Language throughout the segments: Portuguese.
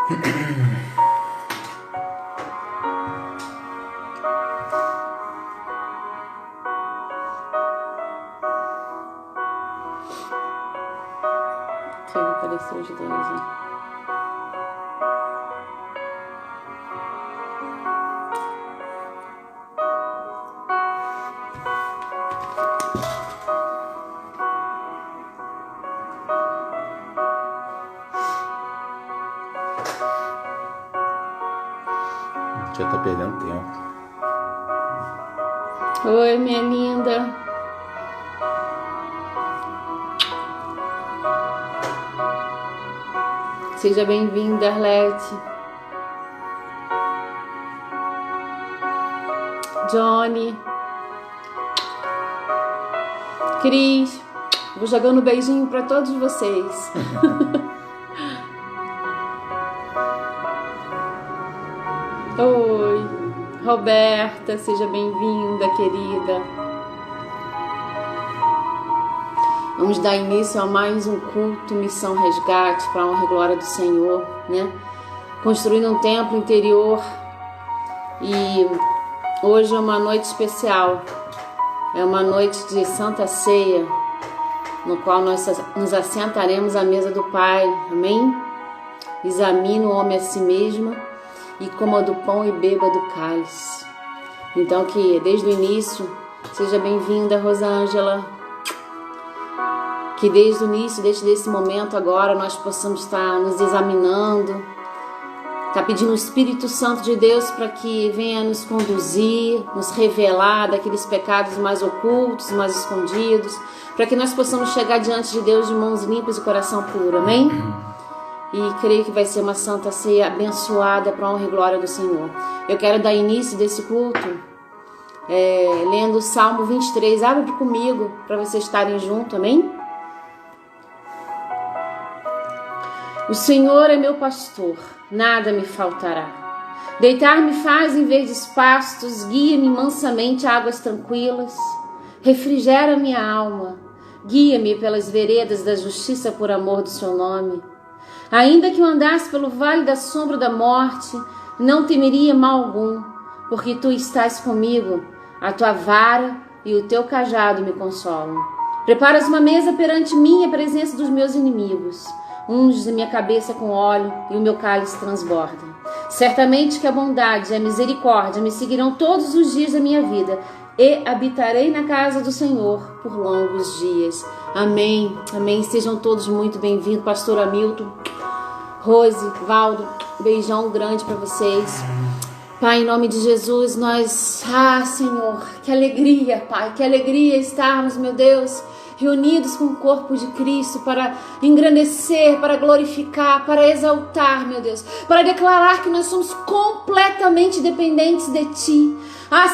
Que apareceu os dois, né? Já tá perdendo tempo. Oi, minha linda. Seja bem-vinda, Arlete. Johnny. Cris. Vou jogando um beijinho para todos vocês. Oi, Roberta, seja bem-vinda, querida. Vamos dar início a mais um culto, missão resgate, para a honra e glória do Senhor, né? Construindo um templo interior. E hoje é uma noite especial. É uma noite de Santa Ceia, no qual nós nos assentaremos à mesa do Pai. Amém? Examine o homem a si mesmo e coma do pão e beba do cálice. Então que desde o início, seja bem-vinda, Rosângela, que desde o início, desde esse momento agora, nós possamos estar nos examinando, estar pedindo o Espírito Santo de Deus para que venha nos conduzir, nos revelar daqueles pecados mais ocultos, mais escondidos, para que nós possamos chegar diante de Deus de mãos limpas e coração puro, amém? E creio que vai ser uma santa ceia abençoada para a honra e glória do Senhor. Eu quero dar início desse culto lendo o Salmo 23. Abre comigo para vocês estarem juntos, amém? O Senhor é meu pastor, nada me faltará. Deitar-me faz em verdes pastos, guia-me mansamente a águas tranquilas. Refrigera minha alma, guia-me pelas veredas da justiça por amor do seu nome. Ainda que eu andasse pelo vale da sombra da morte, não temeria mal algum, porque tu estás comigo, a tua vara e o teu cajado me consolam. Preparas uma mesa perante mim, a presença dos meus inimigos. Unges a minha cabeça com óleo e o meu cálice transborda. Certamente que a bondade e a misericórdia me seguirão todos os dias da minha vida, e habitarei na casa do Senhor por longos dias. Amém, amém. Sejam todos muito bem-vindos. Pastor Hamilton, Rose, Valdo, beijão grande para vocês. Pai, em nome de Jesus, nós... Senhor, que alegria, Pai, que alegria estarmos, meu Deus, reunidos com o corpo de Cristo para engrandecer, para glorificar, para exaltar, meu Deus, para declarar que nós somos completamente dependentes de Ti.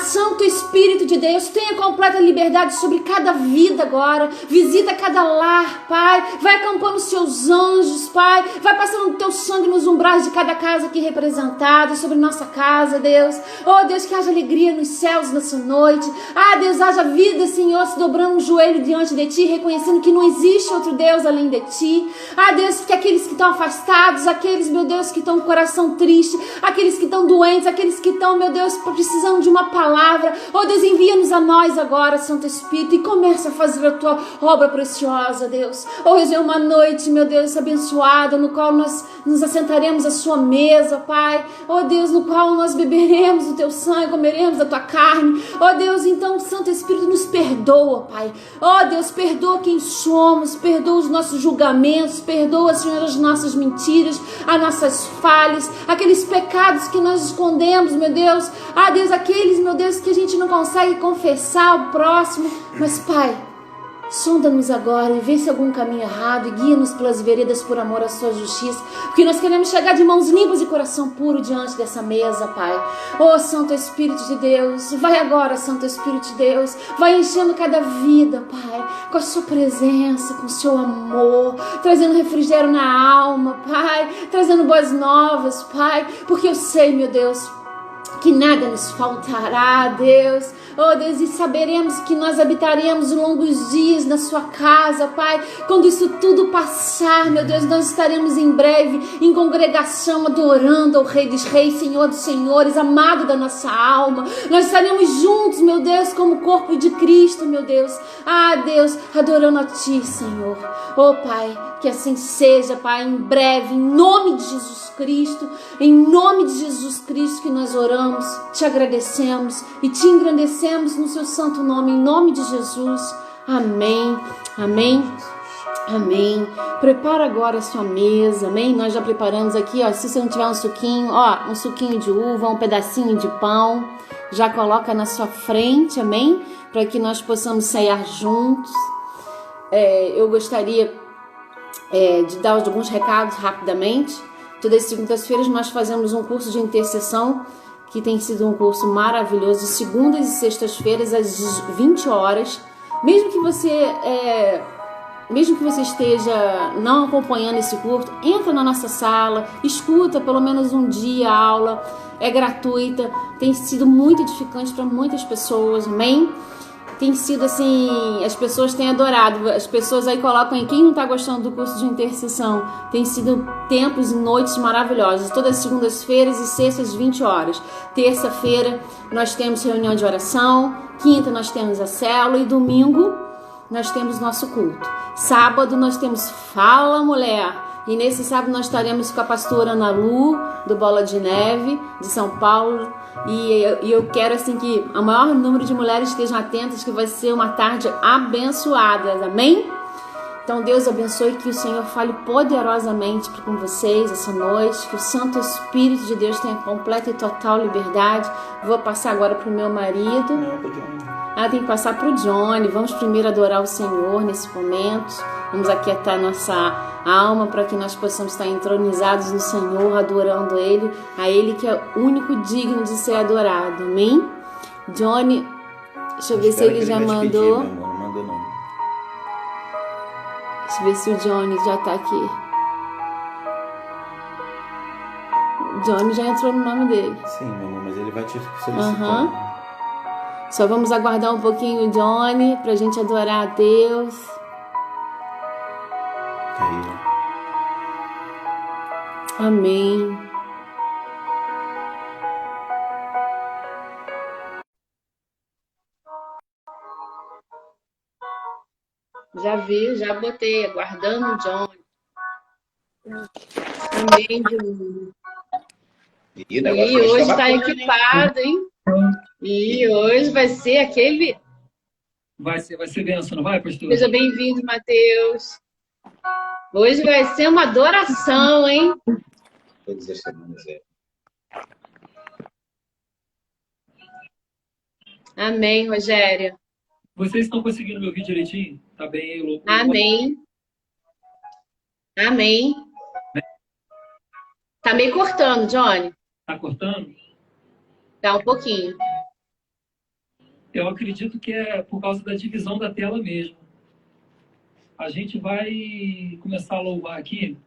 Santo Espírito de Deus, tenha completa liberdade sobre cada vida agora. Visita cada lar, Pai. Vai acampando os seus anjos, Pai. Vai passando o teu sangue nos umbrais de cada casa aqui representada, sobre nossa casa, Deus. Oh, Deus, que haja alegria nos céus nessa noite. Deus, haja vida, Senhor, se dobrando um joelho diante de Ti, reconhecendo que não existe outro Deus além de Ti. Deus, que aqueles que estão afastados, aqueles, meu Deus, que estão com o coração triste, aqueles que estão doentes, aqueles que estão, meu Deus, precisando de uma palavra. Oh Deus, envia-nos a nós agora, Santo Espírito, e começa a fazer a tua obra preciosa, Deus. Hoje é uma noite, meu Deus, abençoada, no qual nós nos assentaremos à sua mesa, Pai. Oh Deus, no qual nós beberemos o teu sangue, comeremos a tua carne. Oh Deus, então, Santo Espírito, nos perdoa, Pai. Oh Deus, perdoa quem somos, perdoa os nossos julgamentos, perdoa, Senhor, as nossas mentiras, as nossas falhas, aqueles pecados que nós escondemos, meu Deus. Deus, aqueles, meu Deus, que a gente não consegue confessar ao próximo. Mas, Pai, sonda-nos agora e vê se algum caminho errado e guia-nos pelas veredas por amor à sua justiça, porque nós queremos chegar de mãos limpas e coração puro diante dessa mesa, Pai. Oh, Santo Espírito de Deus, vai agora, Santo Espírito de Deus, vai enchendo cada vida, Pai, com a sua presença, com o seu amor, trazendo refrigério na alma, Pai, trazendo boas novas, Pai, porque eu sei, meu Deus, que nada nos faltará, Deus. Oh, Deus, e saberemos que nós habitaremos longos dias na sua casa, Pai. Quando isso tudo passar, meu Deus, nós estaremos em breve em congregação adorando ao Rei dos Reis, Senhor dos Senhores, amado da nossa alma. Nós estaremos juntos, meu Deus, como corpo de Cristo, meu Deus. Ah, Deus, adorando a Ti, Senhor. Oh, Pai, que assim seja, Pai, em breve, em nome de Jesus Cristo, em nome de Jesus Cristo que nós oramos, te agradecemos e te engrandecemos no seu santo nome, em nome de Jesus. Amém, amém, amém. Prepara agora a sua mesa, amém? Nós já preparamos aqui, ó, se você não tiver um suquinho, ó, um suquinho de uva, um pedacinho de pão, já coloca na sua frente, amém? Para que nós possamos ceiar juntos. Eu gostaria de dar alguns recados rapidamente. Todas as segundas-feiras nós fazemos um curso de intercessão, que tem sido um curso maravilhoso, segundas e sextas-feiras às 20 horas. Mesmo que você esteja não acompanhando esse curso, entra na nossa sala, escuta pelo menos um dia a aula, é gratuita, tem sido muito edificante para muitas pessoas, amém? Tem sido assim, as pessoas têm adorado, as pessoas aí colocam em quem não está gostando do curso de intercessão. Tem sido tempos e noites maravilhosos, todas as segundas-feiras e sextas, 20 horas. Terça-feira nós temos reunião de oração, quinta nós temos a célula e domingo nós temos nosso culto. Sábado nós temos Fala Mulher. E nesse sábado nós estaremos com a pastora Ana Lu, do Bola de Neve, de São Paulo. E eu quero assim que o maior número de mulheres estejam atentas, que vai ser uma tarde abençoada, amém? Então Deus abençoe, que o Senhor fale poderosamente com vocês essa noite, que o Santo Espírito de Deus tenha completa e total liberdade. Vou passar agora para o meu marido. Tem que passar para o Johnny. Vamos primeiro adorar o Senhor nesse momento. Vamos aquietar nossa alma para que nós possamos estar entronizados no Senhor, adorando Ele, a Ele que é o único digno de ser adorado, amém? Johnny, deixa eu ver se ele já mandou. Não mandou não. Deixa eu ver se o Johnny já tá aqui. O Johnny já entrou no nome dele. Sim, meu amor, mas ele vai te solicitar. Só vamos aguardar um pouquinho o Johnny pra gente adorar a Deus. Aí. Amém. Já vi, já botei, aguardando o Johnny. Amém, Johnny. E hoje está equipado, hein? E hoje vai ser aquele... Vai ser bênção, não vai, pastor? Seja bem-vindo, Mateus. Hoje vai ser uma adoração, hein? Todas as semanas Amém, Rogério. Vocês estão conseguindo me ouvir direitinho? Tá bem, louco? Amém. Amém. Tá meio cortando, Johnny. Tá cortando? Tá um pouquinho. Eu acredito que é por causa da divisão da tela mesmo. A gente vai começar a louvar aqui.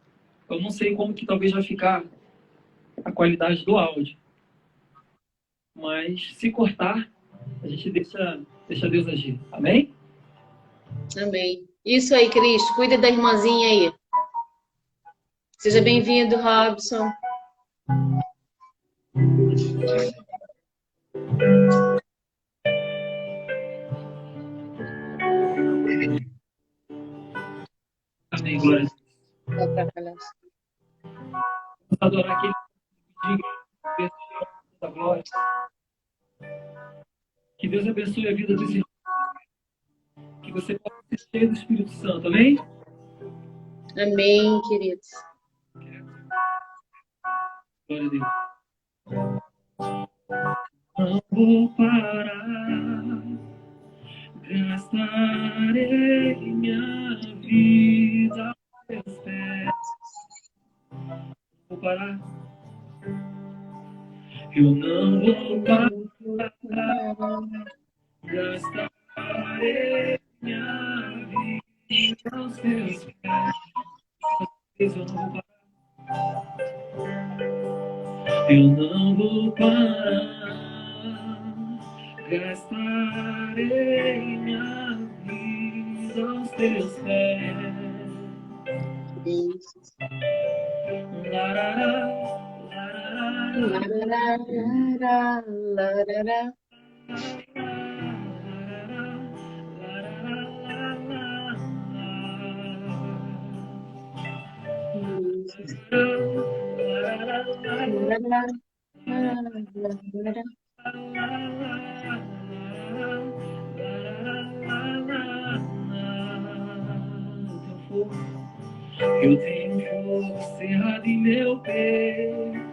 Eu não sei como que talvez vai ficar a qualidade do áudio. Mas se cortar, a gente deixa Deus agir. Amém? Amém. Isso aí, Cristo. Cuida da irmãzinha aí. Seja bem-vindo, Robson. Amém, glória a Deus. Vamos adorar aquele que diga da glória. Que Deus abençoe a vida dos irmãos. Que você possa ser cheio do Espírito Santo, amém? Amém, queridos. Glória a Deus. Não vou parar, gastarei minha vida aos teus pés. Não vou parar, eu não vou parar, gastarei minha vida aos teus pés. Eu não vou parar, eu não vou parar. gastarei minha vida aos teus pés. Larará, Larará. Eu tenho fogo cerrado em meu peito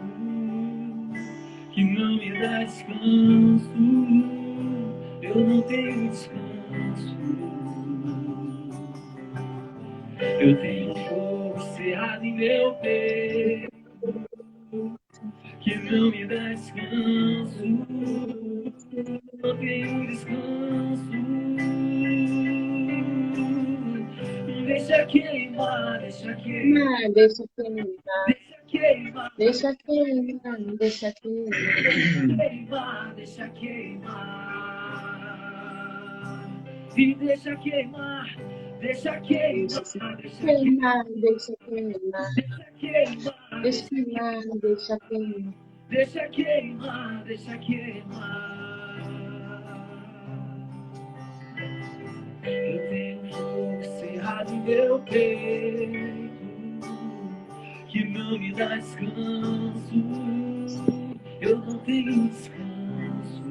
que não me dá descanso. Eu não tenho descanso. Eu tenho fogo cerrado em meu peito que não me dá descanso. Não tenho descanso. Deixa queimar, deixa queimar, Deixa queimar, deixa queimar, deixa queimar, deixa queimar. deixa queimar. E deixa queimar, deixa queimar, deixa queimar, Deixa queimar, deixa queimar, deixa queimar, deixa queimar. deixa queimar, deixa queimar. Eu tenho fogo cerrado em meu peito que não me dá descanso. Eu não tenho descanso.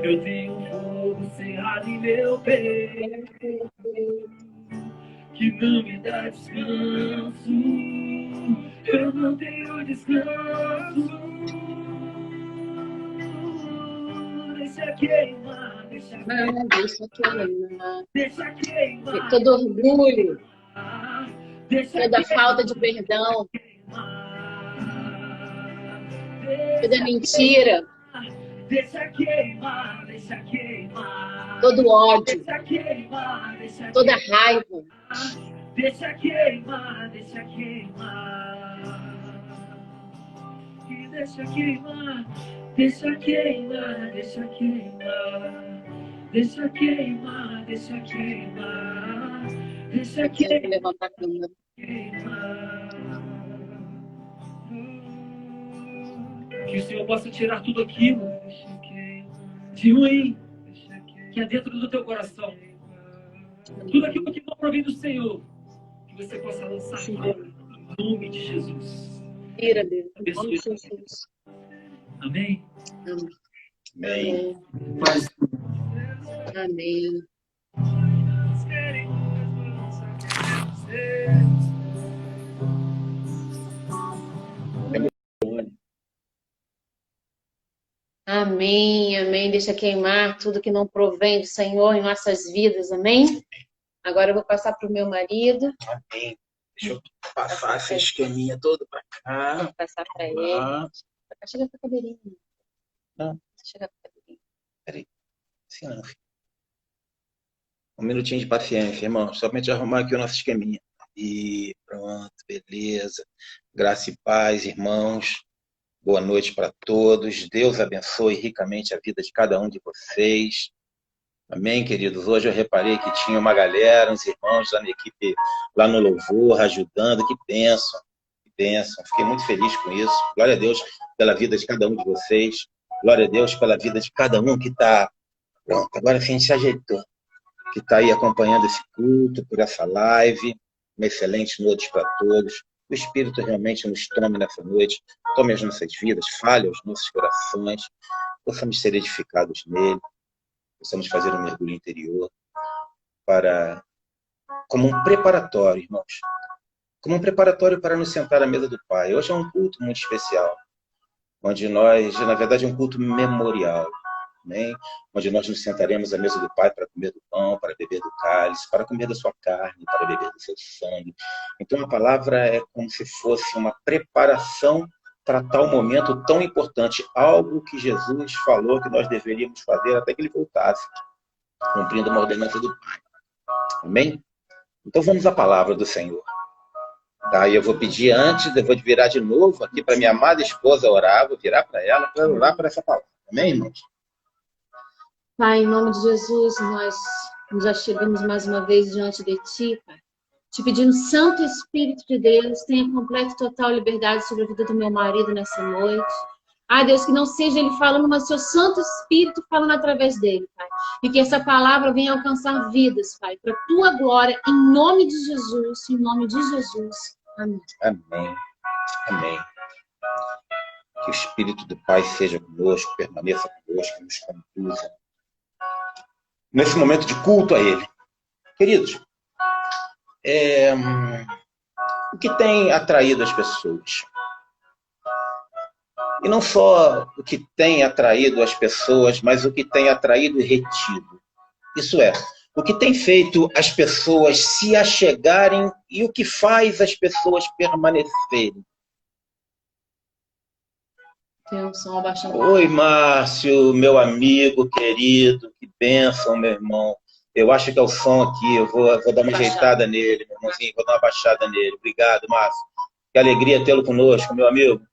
Eu tenho fogo cerrado em meu peito que não me dá descanso. Eu não tenho descanso. Deixa queimar, deixa queimar, Deixa queimar. deixa queimar. Todo orgulho, Deixa toda falta de perdão, toda mentira, deixa queimar, deixa queimar. todo ódio, Deixa queimar, deixa toda queimar. raiva. Deixa queimar, deixa queimar. E deixa queimar, deixa queimar, deixa queimar. Deixa queimar, deixa queimar. Deixa Aqui eu vou queimar. levantar a câmera. Que o Senhor possa tirar tudo aquilo de ruim que é dentro do teu coração. Tudo aquilo que não provém do Senhor, que você possa lançar fora, em nome de Jesus. Tira, Deus. Em nome Abençoe. de Jesus. Amém? Amém. Mas Amém. Amém, amém. Deixa queimar tudo que não provém do Senhor em nossas vidas, amém? Agora eu vou passar para o meu marido. Amém. Deixa eu passar esse esqueminha todo pra cá. Vou passar para ele. Chega para a cadeirinha. Não. Chega para a cadeirinha. Peraí. Assim não, filho. Um minutinho de paciência, irmão. Somente arrumar aqui o nosso esqueminha. E pronto, beleza. Graça e paz, irmãos. Boa noite para todos. Deus abençoe ricamente a vida de cada um de vocês. Amém, queridos? Hoje eu reparei que tinha uma galera, uns irmãos da minha equipe lá no Louvor, ajudando. Que bênção, que bênção. Fiquei muito feliz com isso. Glória a Deus pela vida de cada um de vocês. Glória a Deus pela vida de cada um que está... Pronto, agora sim a gente se ajeitou. Que está aí acompanhando esse culto, por essa live. Uma excelente noite para todos. O Espírito realmente nos tome nessa noite, tome as nossas vidas, fale aos nossos corações, possamos ser edificados nele, possamos fazer um mergulho interior, como um preparatório, irmãos, como um preparatório para nos sentar à mesa do Pai. Hoje é um culto muito especial, onde nós, na verdade, é um culto memorial, amém? Onde nós nos sentaremos à mesa do Pai para comer do pão, para beber do cálice, para comer da sua carne, para beber do seu sangue. Então a palavra é como se fosse uma preparação para tal momento tão importante, algo que Jesus falou que nós deveríamos fazer até que ele voltasse, cumprindo uma ordenança do Pai. Amém? Então vamos à palavra do Senhor. Tá, e eu vou pedir antes, eu vou virar de novo aqui para minha amada esposa orar, vou virar para ela para orar por essa palavra. Amém, irmãos? Pai, em nome de Jesus, nós já chegamos mais uma vez diante de Ti, Pai. Te pedindo, Santo Espírito de Deus, tenha completa e total liberdade sobre a vida do meu marido nessa noite. Ah, Deus, que não seja ele falando, mas seu Santo Espírito falando através dele, Pai. E que essa palavra venha alcançar vidas, Pai, para a Tua glória, em nome de Jesus, em nome de Jesus. Amém. Amém. Amém. Que o Espírito do Pai seja conosco, permaneça conosco, nos conduza. Nesse momento de culto a Ele. Queridos, o que tem atraído as pessoas? E não só o que tem atraído as pessoas, mas o que tem atraído e retido. Isso é, o que tem feito as pessoas se achegarem e o que faz as pessoas permanecerem. Tem um som abaixando. Oi, Márcio, meu amigo querido, que bênção, meu irmão. Eu acho que é o som aqui, eu vou dar uma ajeitada nele, meu irmãozinho, vou dar uma baixada nele. Obrigado, Márcio. Que alegria tê-lo conosco, meu amigo.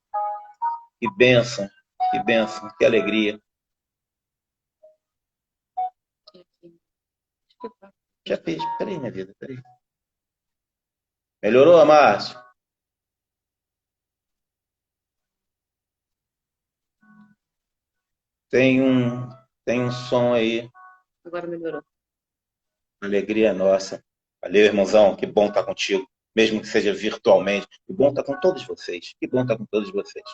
Que bênção, que alegria. Já fez, peraí, minha vida, peraí. Melhorou, Márcio? Tem um som aí. Agora melhorou. Alegria nossa. Valeu, irmãozão, que bom estar contigo, mesmo que seja virtualmente. Que bom estar com todos vocês, que bom estar com todos vocês.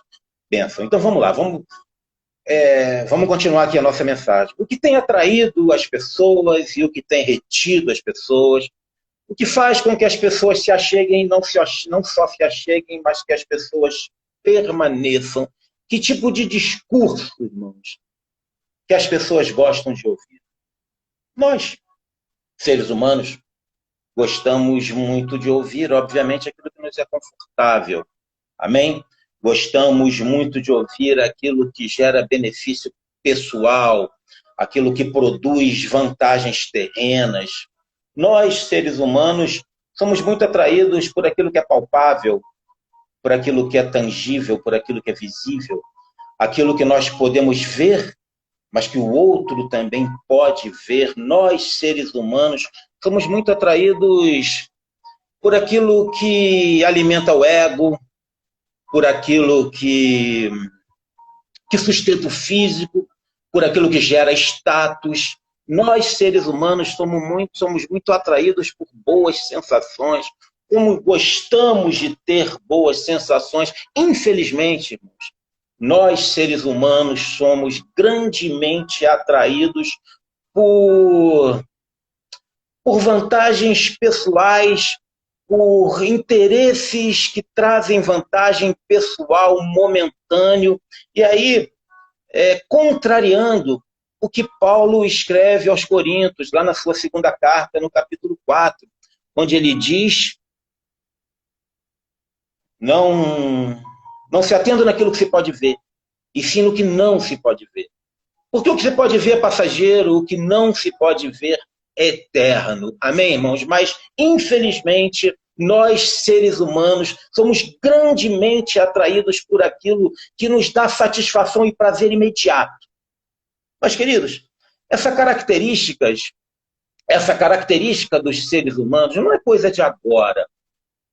Bênção. Então vamos lá, vamos continuar aqui a nossa mensagem. O que tem atraído as pessoas e o que tem retido as pessoas, o que faz com que as pessoas se acheguem, não só se acheguem, mas que as pessoas permaneçam. Que tipo de discurso, irmãos, que as pessoas gostam de ouvir? Nós, seres humanos, gostamos muito de ouvir, obviamente, aquilo que nos é confortável. Amém? Gostamos muito de ouvir aquilo que gera benefício pessoal, aquilo que produz vantagens terrenas. Nós, seres humanos, somos muito atraídos por aquilo que é palpável, por aquilo que é tangível, por aquilo que é visível, aquilo que nós podemos ver, mas que o outro também pode ver. Nós, seres humanos, somos muito atraídos por aquilo que alimenta o ego, por aquilo que sustenta o físico, por aquilo que gera status. Nós, seres humanos, somos muito atraídos por boas sensações, como gostamos de ter boas sensações. Infelizmente, irmãos, nós, seres humanos, somos grandemente atraídos por vantagens pessoais, por interesses que trazem vantagem pessoal momentâneo, e aí, contrariando o que Paulo escreve aos Coríntios, lá na sua segunda carta, no capítulo 4, onde ele diz: não se atenda naquilo que se pode ver, e sim no que não se pode ver. Porque o que se pode ver é passageiro, o que não se pode ver é eterno. Amém, irmãos? Mas, infelizmente, nós, seres humanos, somos grandemente atraídos por aquilo que nos dá satisfação e prazer imediato. Mas, queridos, essa característica dos seres humanos não é coisa de agora.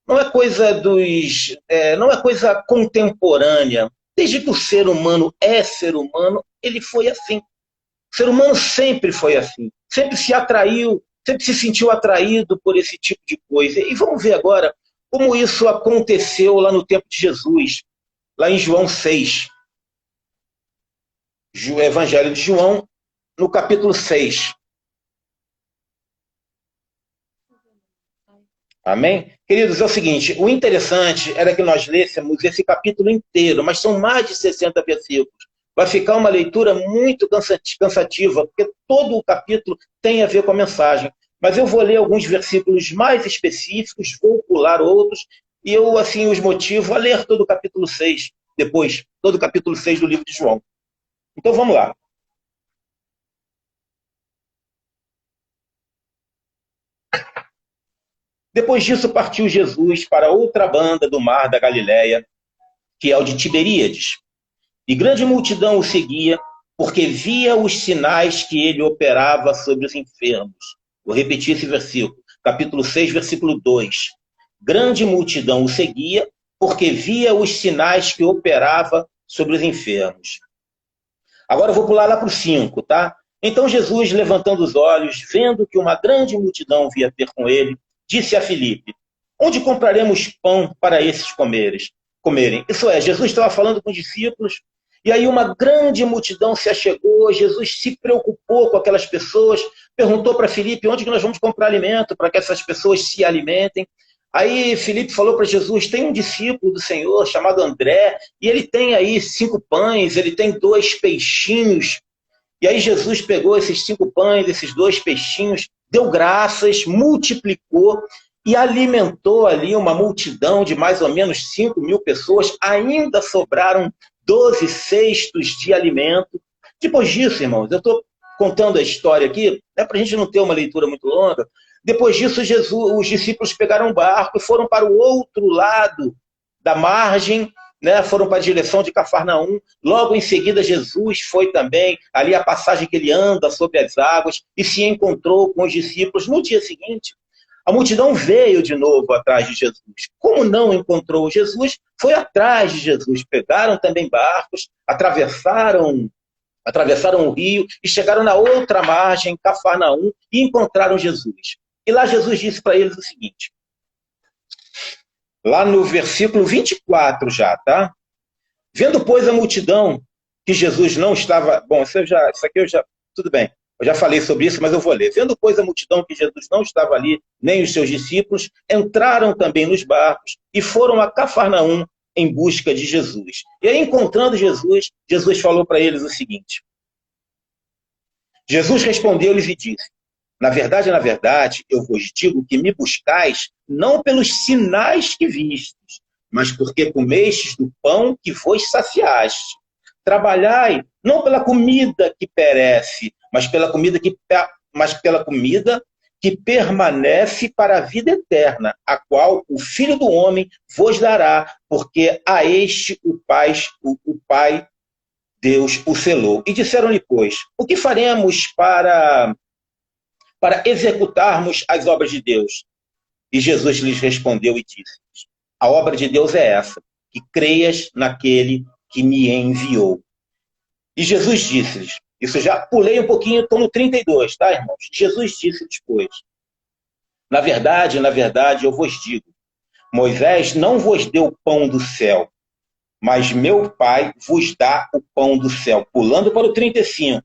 Não é coisa contemporânea. Desde que o ser humano é ser humano, ele foi assim. O ser humano sempre foi assim. Sempre se atraiu, sempre se sentiu atraído por esse tipo de coisa. E vamos ver agora como isso aconteceu lá no tempo de Jesus, lá em João 6. O Evangelho de João, no capítulo 6. Amém? Queridos, é o seguinte, o interessante era que nós lêssemos esse capítulo inteiro, mas são mais de 60 versículos. Vai ficar uma leitura muito cansativa, porque todo o capítulo tem a ver com a mensagem. Mas eu vou ler alguns versículos mais específicos, vou pular outros, e eu, assim, os motivo a ler todo o capítulo 6, depois, todo o capítulo 6 do livro de João. Então, vamos lá. Depois disso, partiu Jesus para outra banda do mar da Galileia, que é o de Tiberíades. E grande multidão o seguia, porque via os sinais que ele operava sobre os enfermos. Vou repetir esse versículo, capítulo 6, versículo 2. Grande multidão o seguia, porque via os sinais que operava sobre os enfermos. Agora eu vou pular lá para o 5, tá? Então Jesus, levantando os olhos, vendo que uma grande multidão vinha ter com ele, disse a Filipe: onde compraremos pão para esses comerem? Isso é, Jesus estava falando com os discípulos, e aí uma grande multidão se achegou. Jesus se preocupou com aquelas pessoas, perguntou para Filipe onde que nós vamos comprar alimento para que essas pessoas se alimentem. Aí Filipe falou para Jesus: tem um discípulo do Senhor chamado André, e ele tem aí 5 pães, ele tem 2 peixinhos. E aí Jesus pegou esses 5 pães, esses 2 peixinhos, deu graças, multiplicou e alimentou ali uma multidão de mais ou menos 5.000 pessoas. Ainda sobraram 12 cestos de alimento. Depois disso, irmãos, eu estou contando a história aqui, para a gente não ter uma leitura muito longa. Depois disso, os discípulos pegaram um barco e foram para o outro lado da margem, né? Foram para a direção de Cafarnaum. Logo em seguida, Jesus foi também, ali a passagem que ele anda sobre as águas, e se encontrou com os discípulos. No dia seguinte, a multidão veio de novo atrás de Jesus. Como não encontrou Jesus, foi atrás de Jesus. Pegaram também barcos, atravessaram o rio e chegaram na outra margem, Cafarnaum, e encontraram Jesus. E lá Jesus disse para eles o seguinte, lá no versículo 24 já, tá? Vendo, pois, a multidão que Jesus não estava... Bom, isso aqui eu já... Tudo bem, eu já falei sobre isso, mas eu vou ler. Vendo, pois, a multidão que Jesus não estava ali, nem os seus discípulos, entraram também nos barcos e foram a Cafarnaum em busca de Jesus. E aí, encontrando Jesus, Jesus falou para eles o seguinte. Jesus respondeu-lhes e disse: na verdade, eu vos digo que me buscais não pelos sinais que vistes, mas porque comestes do pão que vos saciaste. Trabalhai não pela comida que perece, mas pela comida que permanece para a vida eterna, a qual o Filho do Homem vos dará, porque a este o Pai Deus o selou. E disseram-lhe, pois, o que faremos para executarmos as obras de Deus? E Jesus lhes respondeu e disse: a obra de Deus é essa, que creias naquele que me enviou. E Jesus disse-lhes, isso eu já pulei um pouquinho, estou no 32, tá, irmãos? Jesus disse depois: na verdade, eu vos digo, Moisés não vos deu o pão do céu, mas meu Pai vos dá o pão do céu. Pulando para o 35.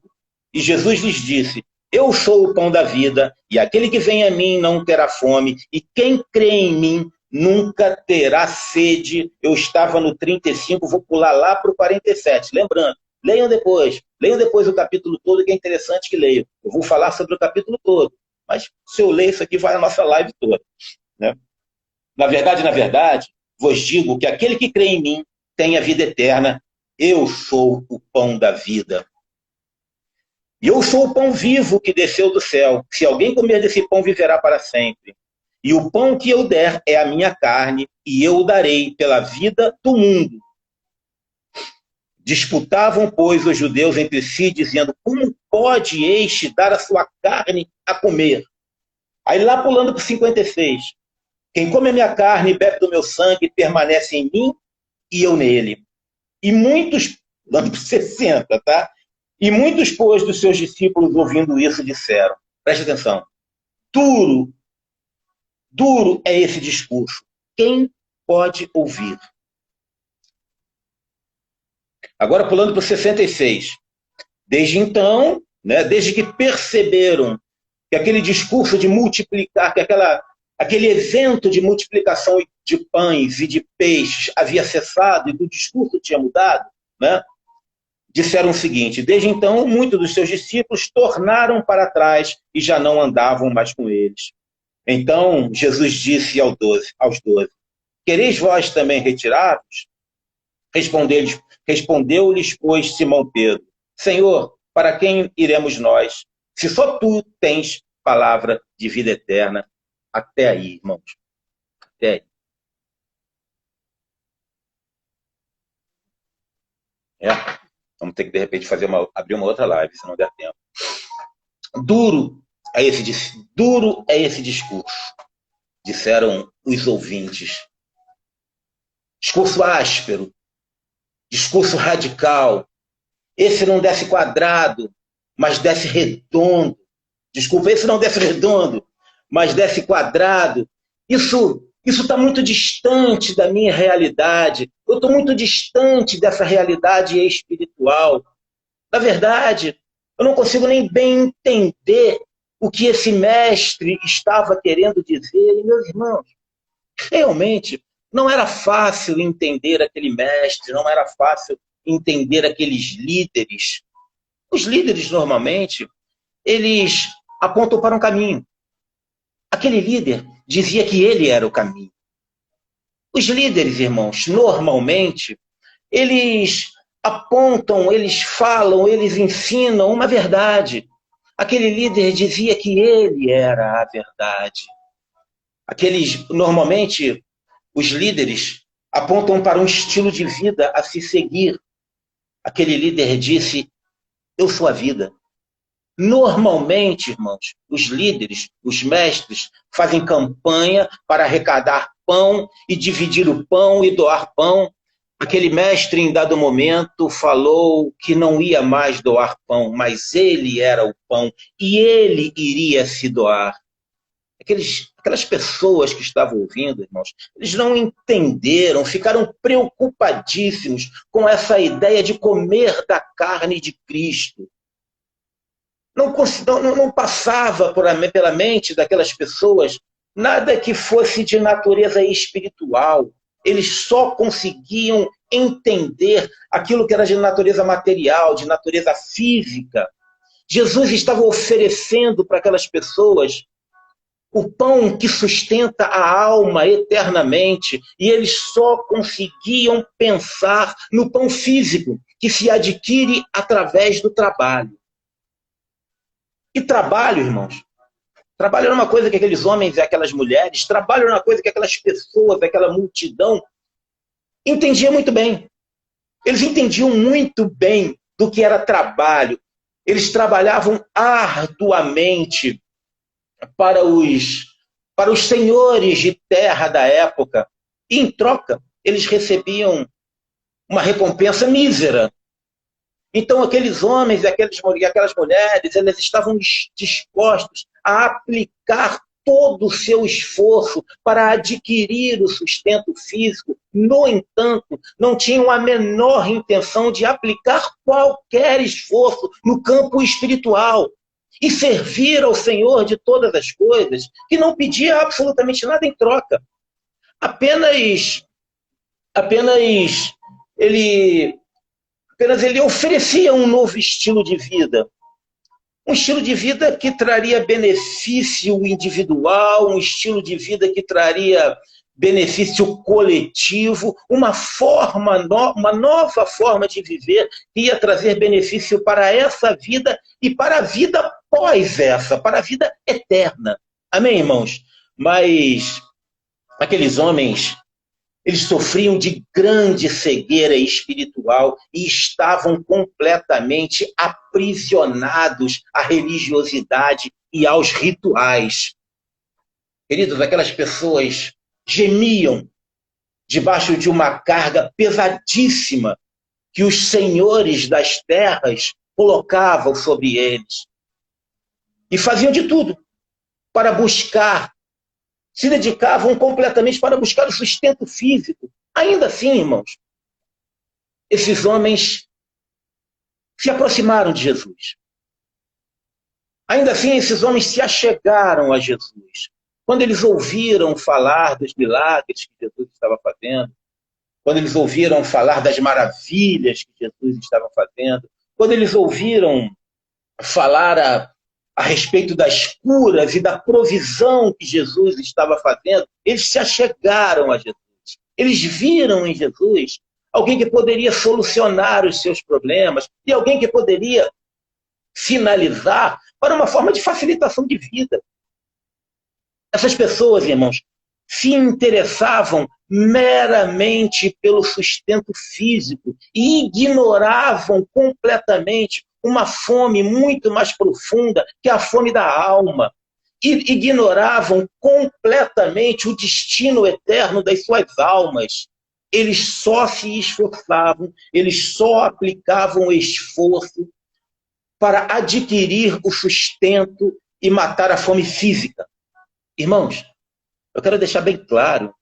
E Jesus lhes disse: eu sou o pão da vida, e aquele que vem a mim não terá fome, e quem crê em mim nunca terá sede. Eu estava no 35, vou pular lá para o 47. Lembrando, leiam depois o capítulo todo, que é interessante que leiam. Eu vou falar sobre o capítulo todo, mas se eu ler isso aqui, vai a nossa live toda, né? Na verdade, vos digo que aquele que crê em mim tem a vida eterna. Eu sou o pão da vida. E eu sou o pão vivo que desceu do céu. Se alguém comer desse pão, viverá para sempre. E o pão que eu der é a minha carne, e eu o darei pela vida do mundo. Disputavam, pois, os judeus entre si, dizendo: como pode este dar a sua carne a comer? Aí lá pulando para o 56. Quem come a minha carne e bebe do meu sangue permanece em mim e eu nele. E muitos, dando para 60, tá? E muitos, pois, dos seus discípulos, ouvindo isso, disseram, preste atenção, duro é esse discurso. Quem pode ouvir? Agora, pulando para o 66. Desde então, né, desde que perceberam que aquele discurso de multiplicar, que aquele evento de multiplicação de pães e de peixes havia cessado e que o discurso tinha mudado, né? Disseram o seguinte: desde então, muitos dos seus discípulos tornaram para trás e já não andavam mais com eles. Então, Jesus disse aos 12, quereis vós também retirar-vos? Respondeu-lhes, pois, Simão Pedro: Senhor, para quem iremos nós? Se só tu tens palavra de vida eterna. Até aí, irmãos. Até aí. Vamos ter que, de repente, abrir uma outra live, se não der tempo. Duro é esse discurso, disseram os ouvintes. Discurso áspero, discurso radical. Esse não desce quadrado, mas desce redondo. Desculpa, esse não desce redondo, mas desce quadrado. Isso está muito distante da minha realidade. Eu estou muito distante dessa realidade espiritual. Na verdade, eu não consigo nem bem entender o que esse mestre estava querendo dizer. E, meus irmãos, realmente não era fácil entender aquele mestre, não era fácil entender aqueles líderes. Os líderes, normalmente, eles apontam para um caminho. Aquele líder dizia que ele era o caminho. Os líderes, irmãos, normalmente, eles apontam, eles falam, eles ensinam uma verdade. Aquele líder dizia que ele era a verdade. Normalmente, os líderes apontam para um estilo de vida a se seguir. Aquele líder disse, eu sou a vida. Normalmente, irmãos, os líderes, os mestres, fazem campanha para arrecadar pão e dividir o pão e doar pão. Aquele mestre, em dado momento, falou que não ia mais doar pão, mas ele era o pão e ele iria se doar. Aquelas pessoas que estavam ouvindo, irmãos, eles não entenderam, ficaram preocupadíssimos com essa ideia de comer da carne de Cristo. Não passava pela mente daquelas pessoas nada que fosse de natureza espiritual. Eles só conseguiam entender aquilo que era de natureza material, de natureza física. Jesus estava oferecendo para aquelas pessoas o pão que sustenta a alma eternamente, e eles só conseguiam pensar no pão físico, que se adquire através do trabalho. E trabalho, irmãos, trabalho era uma coisa que aqueles homens e aquelas mulheres, trabalho era uma coisa que aquelas pessoas, aquela multidão, entendia muito bem. Eles entendiam muito bem do que era trabalho. Eles trabalhavam arduamente para os senhores de terra da época. E, em troca, eles recebiam uma recompensa mísera. Então, aqueles homens e aquelas mulheres, eles estavam dispostos a aplicar todo o seu esforço para adquirir o sustento físico. No entanto, não tinham a menor intenção de aplicar qualquer esforço no campo espiritual e servir ao Senhor de todas as coisas, que não pedia absolutamente nada em troca. Apenas ele oferecia um novo estilo de vida. Um estilo de vida que traria benefício individual, um estilo de vida que traria benefício coletivo, uma nova forma de viver que ia trazer benefício para essa vida e para a vida após essa, para a vida eterna. Amém, irmãos? Mas aqueles homens, eles sofriam de grande cegueira espiritual e estavam completamente aprisionados à religiosidade e aos rituais. Queridos, aquelas pessoas gemiam debaixo de uma carga pesadíssima que os senhores das terras colocavam sobre eles. E faziam de tudo para buscar, se dedicavam completamente para buscar o sustento físico. Ainda assim, irmãos, esses homens se aproximaram de Jesus. Ainda assim, esses homens se achegaram a Jesus. Quando eles ouviram falar dos milagres que Jesus estava fazendo, quando eles ouviram falar das maravilhas que Jesus estava fazendo, quando eles ouviram falar a respeito das curas e da provisão que Jesus estava fazendo, eles se achegaram a Jesus. Eles viram em Jesus alguém que poderia solucionar os seus problemas e alguém que poderia finalizar para uma forma de facilitação de vida. Essas pessoas, irmãos, se interessavam meramente pelo sustento físico e ignoravam completamente uma fome muito mais profunda, que é a fome da alma. E ignoravam completamente o destino eterno das suas almas. Eles só se esforçavam, eles só aplicavam esforço para adquirir o sustento e matar a fome física. Irmãos, eu quero deixar bem claro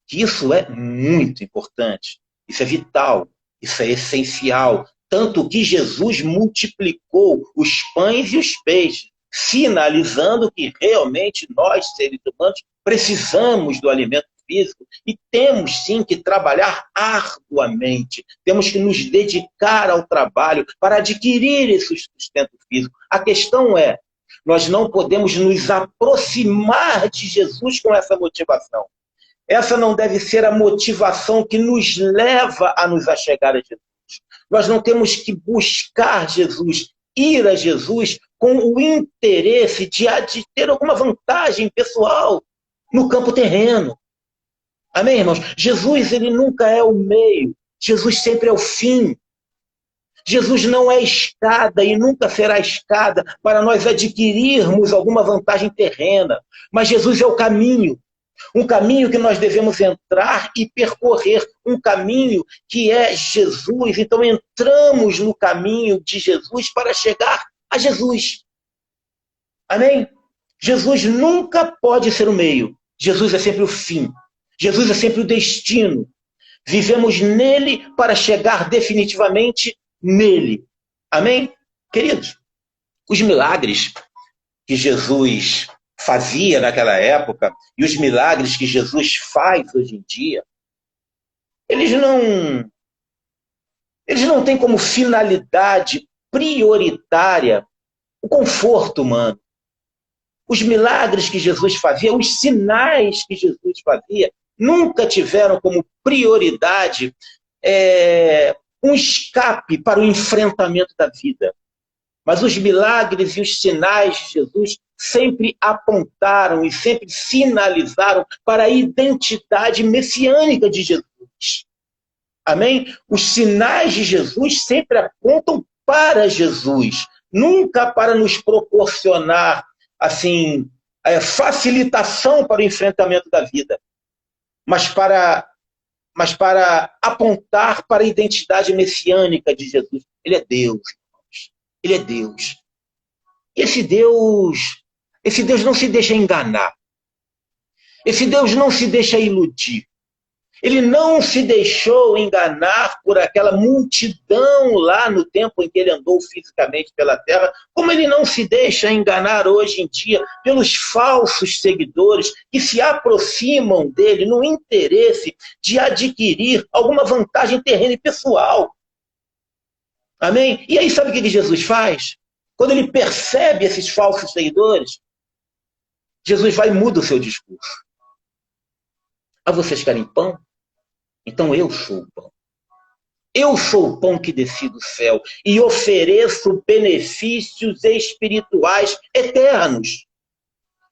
que isso é muito importante, isso é vital, isso é essencial, tanto que Jesus multiplicou os pães e os peixes, sinalizando que realmente nós, seres humanos, precisamos do alimento físico e temos sim que trabalhar arduamente, temos que nos dedicar ao trabalho para adquirir esse sustento físico. A questão é, nós não podemos nos aproximar de Jesus com essa motivação. Essa não deve ser a motivação que nos leva a nos achegar a Jesus. Nós não temos que buscar Jesus, ir a Jesus com o interesse de ter alguma vantagem pessoal no campo terreno. Amém, irmãos? Jesus, ele nunca é o meio. Jesus sempre é o fim. Jesus não é escada e nunca será escada para nós adquirirmos alguma vantagem terrena. Mas Jesus é o caminho. Um caminho que nós devemos entrar e percorrer. Um caminho que é Jesus. Então entramos no caminho de Jesus para chegar a Jesus. Amém? Jesus nunca pode ser o meio. Jesus é sempre o fim. Jesus é sempre o destino. Vivemos nele para chegar definitivamente nele. Amém? Queridos, os milagres que Jesus fazia naquela época e os milagres que Jesus faz hoje em dia, eles não têm como finalidade prioritária o conforto humano. Os milagres que Jesus fazia, os sinais que Jesus fazia, nunca tiveram como prioridade um escape para o enfrentamento da vida. Mas os milagres e os sinais de Jesus sempre apontaram e sempre sinalizaram para a identidade messiânica de Jesus. Amém? Os sinais de Jesus sempre apontam para Jesus, nunca para nos proporcionar assim, facilitação para o enfrentamento da vida, mas para apontar para a identidade messiânica de Jesus. Ele é Deus, irmãos. Ele é Deus. E esse Deus não se deixa enganar. Esse Deus não se deixa iludir. Ele não se deixou enganar por aquela multidão lá no tempo em que ele andou fisicamente pela terra, como ele não se deixa enganar hoje em dia pelos falsos seguidores que se aproximam dele no interesse de adquirir alguma vantagem terrena e pessoal. Amém? E aí sabe o que Jesus faz? Quando ele percebe esses falsos seguidores, Jesus vai e muda o seu discurso. Ah, vocês querem pão? Então eu sou o pão. Eu sou o pão que desci do céu e ofereço benefícios espirituais eternos.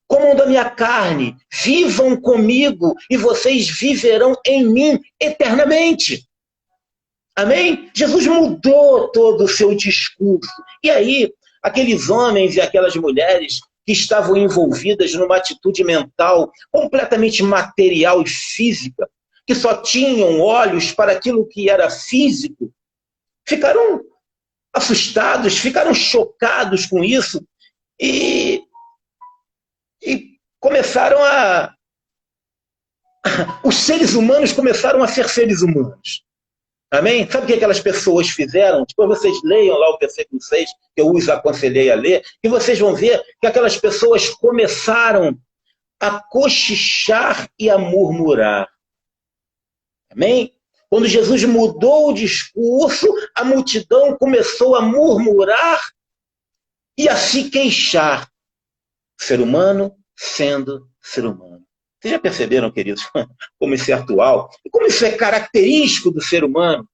Comam da minha carne, vivam comigo e vocês viverão em mim eternamente. Amém? Jesus mudou todo o seu discurso. E aí, aqueles homens e aquelas mulheres que estavam envolvidas numa atitude mental completamente material e física, que só tinham olhos para aquilo que era físico, ficaram assustados, ficaram chocados com isso e começaram os seres humanos começaram a ser seres humanos. Amém? Sabe o que aquelas pessoas fizeram? Depois vocês leiam lá o versículo 6, que eu os aconselhei a ler, e vocês vão ver que aquelas pessoas começaram a cochichar e a murmurar. Amém? Quando Jesus mudou o discurso, a multidão começou a murmurar e a se queixar. Ser humano sendo ser humano. Vocês já perceberam, queridos, como isso é atual? E como isso é característico do ser humano?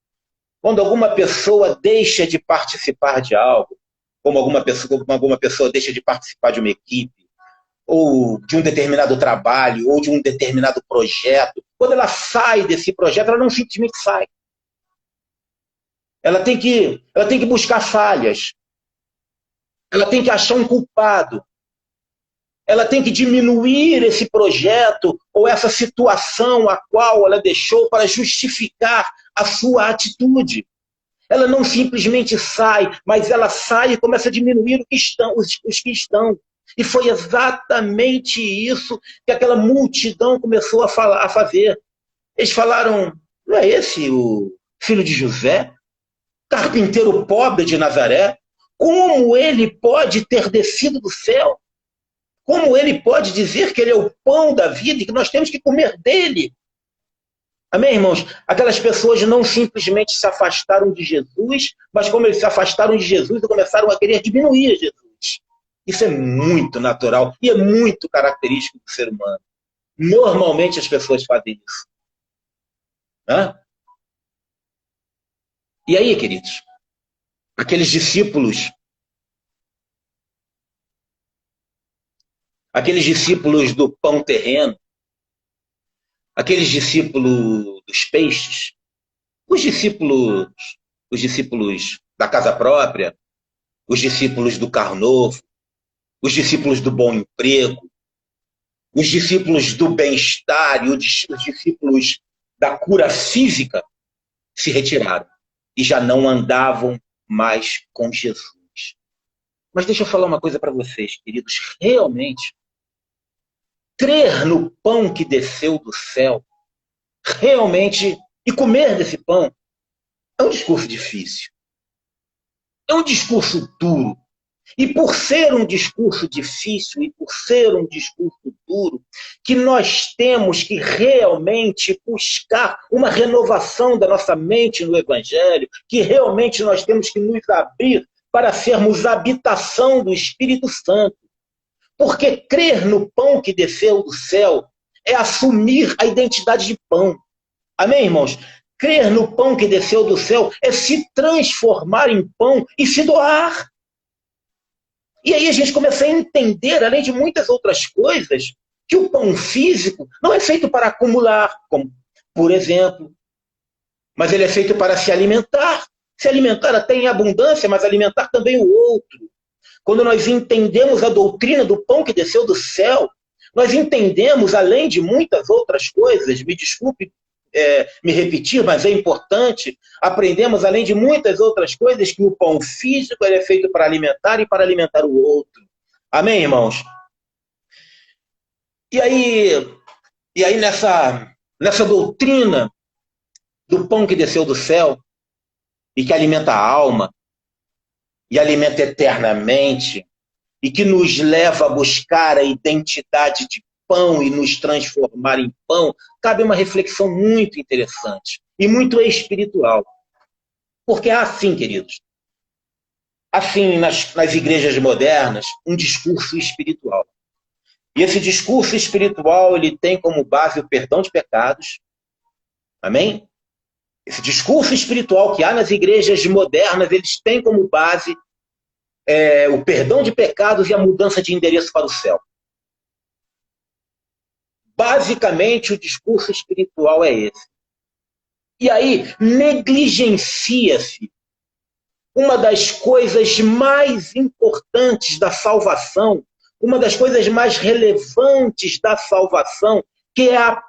Quando alguma pessoa deixa de participar de algo, como alguma pessoa deixa de participar de uma equipe, ou de um determinado trabalho, ou de um determinado projeto, quando ela sai desse projeto, ela não simplesmente sai. Ela tem que buscar falhas. Ela tem que achar um culpado. Ela tem que diminuir esse projeto ou essa situação a qual ela deixou para justificar a sua atitude. Ela não simplesmente sai, mas ela sai e começa a diminuir os que estão. E foi exatamente isso que aquela multidão começou a fazer. Eles falaram, não é esse o filho de José? Carpinteiro pobre de Nazaré? Como ele pode ter descido do céu? Como ele pode dizer que ele é o pão da vida e que nós temos que comer dele? Amém, irmãos? Aquelas pessoas não simplesmente se afastaram de Jesus, mas como eles se afastaram de Jesus, começaram a querer diminuir Jesus. Isso é muito natural e é muito característico do ser humano. Normalmente as pessoas fazem isso. Hã? E aí, queridos? Aqueles discípulos do pão terreno, aqueles discípulos dos peixes, os discípulos da casa própria, os discípulos do carro novo, os discípulos do bom emprego, os discípulos do bem-estar e os discípulos da cura física se retiraram e já não andavam mais com Jesus. Mas deixa eu falar uma coisa para vocês, queridos. Realmente, crer no pão que desceu do céu, realmente, e comer desse pão, é um discurso difícil. É um discurso duro. E por ser um discurso difícil e por ser um discurso duro, que nós temos que realmente buscar uma renovação da nossa mente no Evangelho, que realmente nós temos que nos abrir para sermos habitação do Espírito Santo. Porque crer no pão que desceu do céu é assumir a identidade de pão. Amém, irmãos? Crer no pão que desceu do céu é se transformar em pão e se doar. E aí a gente começa a entender, além de muitas outras coisas, que o pão físico não é feito para acumular, como, por exemplo, mas ele é feito para se alimentar. Se alimentar até em abundância, mas alimentar também o outro. Quando nós entendemos a doutrina do pão que desceu do céu, nós entendemos, além de muitas outras coisas, me desculpe me repetir, mas é importante, aprendemos, além de muitas outras coisas, que o pão físico ele é feito para alimentar e para alimentar o outro. Amém, irmãos? E aí nessa doutrina do pão que desceu do céu e que alimenta a alma e alimenta eternamente e que nos leva a buscar a identidade de pão e nos transformar em pão, cabe uma reflexão muito interessante e muito espiritual. Porque há assim, queridos, assim nas igrejas modernas, um discurso espiritual. E esse discurso espiritual, ele tem como base o perdão de pecados. Amém? Esse discurso espiritual que há nas igrejas modernas, eles têm como base o perdão de pecados e a mudança de endereço para o céu. Basicamente, o discurso espiritual é esse. E aí, negligencia-se uma das coisas mais importantes da salvação, uma das coisas mais relevantes da salvação, que é a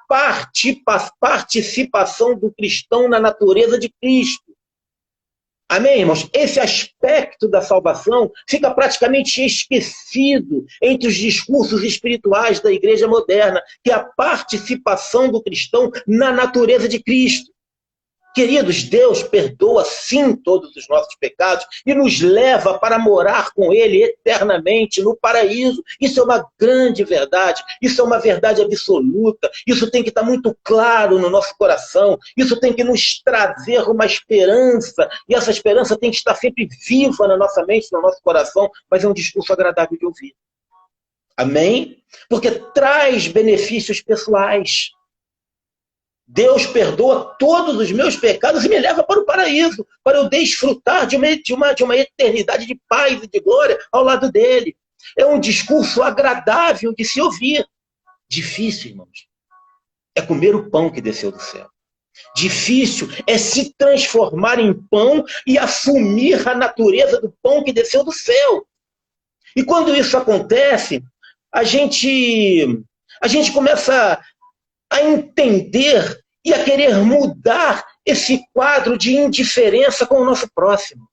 participação do cristão na natureza de Cristo. Amém, irmãos? Esse aspecto da salvação fica praticamente esquecido entre os discursos espirituais da igreja moderna, que é a participação do cristão na natureza de Cristo. Queridos, Deus perdoa sim todos os nossos pecados e nos leva para morar com Ele eternamente no paraíso. Isso é uma grande verdade, isso é uma verdade absoluta, isso tem que estar muito claro no nosso coração, isso tem que nos trazer uma esperança, e essa esperança tem que estar sempre viva na nossa mente, no nosso coração, mas é um discurso agradável de ouvir. Amém? Porque traz benefícios pessoais. Deus perdoa todos os meus pecados e me leva para o paraíso, para eu desfrutar de uma eternidade de paz e de glória ao lado dele. É um discurso agradável de se ouvir. Difícil, irmãos, é comer o pão que desceu do céu. Difícil é se transformar em pão e assumir a natureza do pão que desceu do céu. E quando isso acontece, a gente começa a entender e a querer mudar esse quadro de indiferença com o nosso próximo.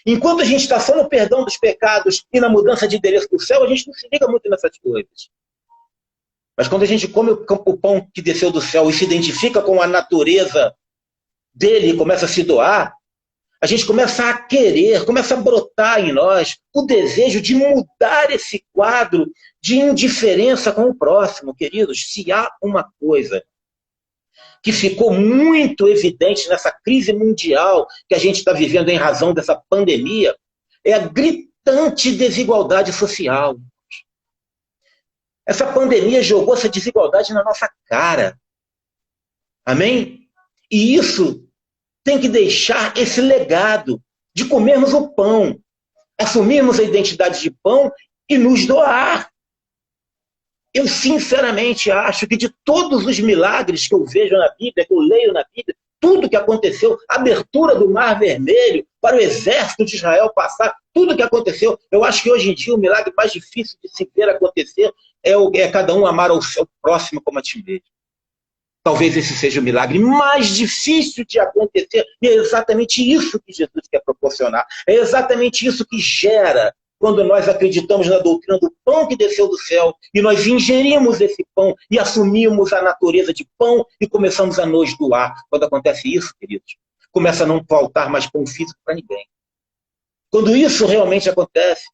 Enquanto a gente está só no perdão dos pecados e na mudança de endereço do céu, a gente não se liga muito nessas coisas. Mas quando a gente come o pão que desceu do céu e se identifica com a natureza dele e começa a se doar, a gente começa a querer, começa a brotar em nós o desejo de mudar esse quadro de indiferença com o próximo. Queridos, se há uma coisa que ficou muito evidente nessa crise mundial que a gente está vivendo em razão dessa pandemia, é a gritante desigualdade social. Essa pandemia jogou essa desigualdade na nossa cara. Amém? E isso tem que deixar esse legado de comermos o pão, assumirmos a identidade de pão e nos doar. Eu sinceramente acho que de todos os milagres que eu vejo na Bíblia, que eu leio na Bíblia, tudo que aconteceu, a abertura do Mar Vermelho para o exército de Israel passar, tudo que aconteceu, eu acho que hoje em dia o milagre mais difícil de se ver acontecer é cada um amar ao seu próximo como a ti mesmo. Talvez esse seja o milagre mais difícil de acontecer, e é exatamente isso que Jesus quer proporcionar. É exatamente isso que gera quando nós acreditamos na doutrina do pão que desceu do céu, e nós ingerimos esse pão e assumimos a natureza de pão e começamos a nos doar. Quando acontece isso, queridos, começa a não faltar mais pão físico para ninguém. Quando isso realmente acontece,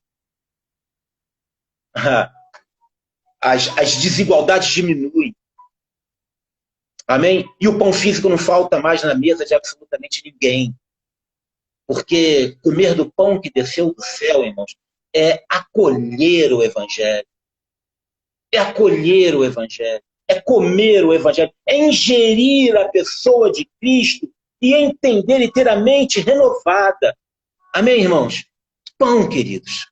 as desigualdades diminuem. Amém? E o pão físico não falta mais na mesa de absolutamente ninguém. Porque comer do pão que desceu do céu, irmãos, é acolher o Evangelho. É acolher o Evangelho. É comer o Evangelho. É ingerir a pessoa de Cristo e entender e ter a mente renovada. Amém, irmãos? Pão, queridos.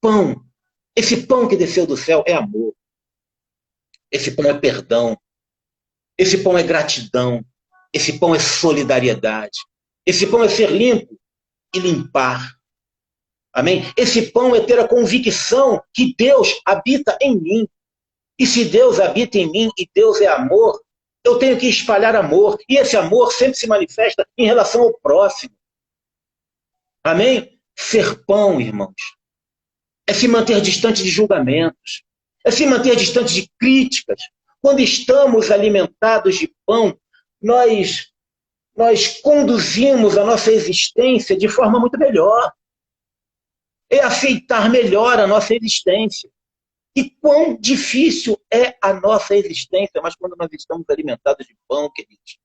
Pão. Esse pão que desceu do céu é amor. Esse pão é perdão. Esse pão é gratidão. Esse pão é solidariedade. Esse pão é ser limpo e limpar. Amém? Esse pão é ter a convicção que Deus habita em mim. E se Deus habita em mim e Deus é amor, eu tenho que espalhar amor. E esse amor sempre se manifesta em relação ao próximo. Amém? Ser pão, irmãos, é se manter distante de julgamentos. É se manter distante de críticas. Quando estamos alimentados de pão, nós conduzimos a nossa existência de forma muito melhor. É aceitar melhor a nossa existência. E quão difícil é a nossa existência, mas quando nós estamos alimentados de pão, queridos,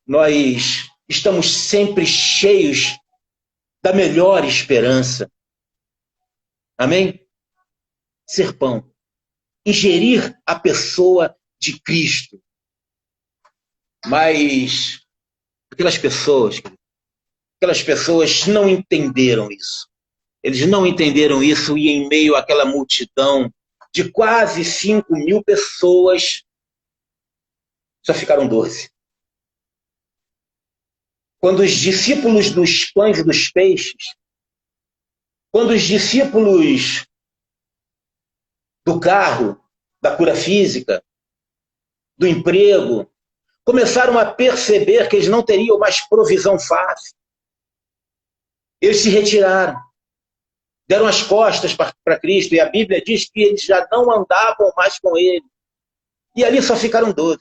nós estamos sempre cheios da melhor esperança. Amém? Ser pão. Ingerir a pessoa de Cristo. Mas aquelas pessoas não entenderam isso. Eles não entenderam isso e em meio àquela multidão de quase 5.000 pessoas, só ficaram 12. Quando os discípulos dos pães e dos peixes, quando os discípulos do carro, da cura física, do emprego, começaram a perceber que eles não teriam mais provisão fácil, eles se retiraram. Deram as costas para Cristo, e a Bíblia diz que eles já não andavam mais com ele. E ali só ficaram 12.